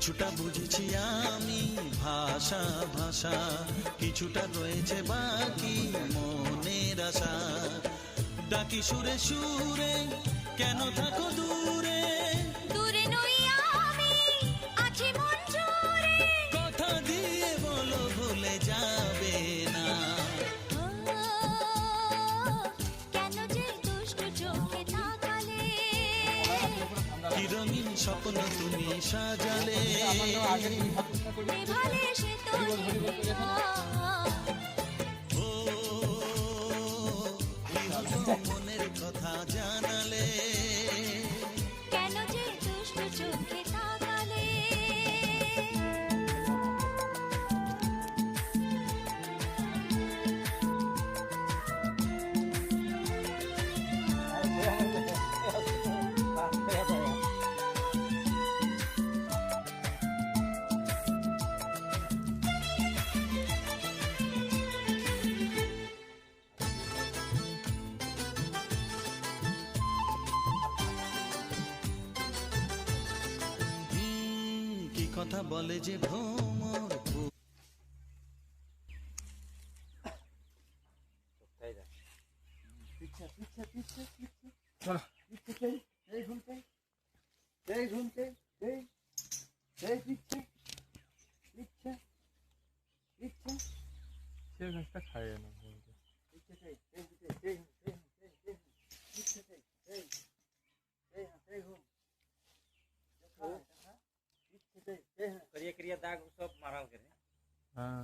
কিছুটা বুঝেছি আমি ভাষা ভাষা, কিছুটা রয়েছে বাকি মনের আশা। ডাকি সুরে সুরে কেন থাকো দূরে, দূরে নই আমি আছি মন জুড়ে। কথা দিয়ে বলো ভুলে যাবে না। ও, কেন যে দুষ্টু চোখে তাকালে, কি রঙিন স্বপ্ন তুমি সাজালে, নেভালে সে তো নিভে না। ও কি হলো মনের কথা জানালে, কেন যে দুষ্টু চোখে তাকালে। কি কথা বলে যে ভ্রমর সে ঘাসটা খায় না करिया करिया दाग सब मारा करे। हाँ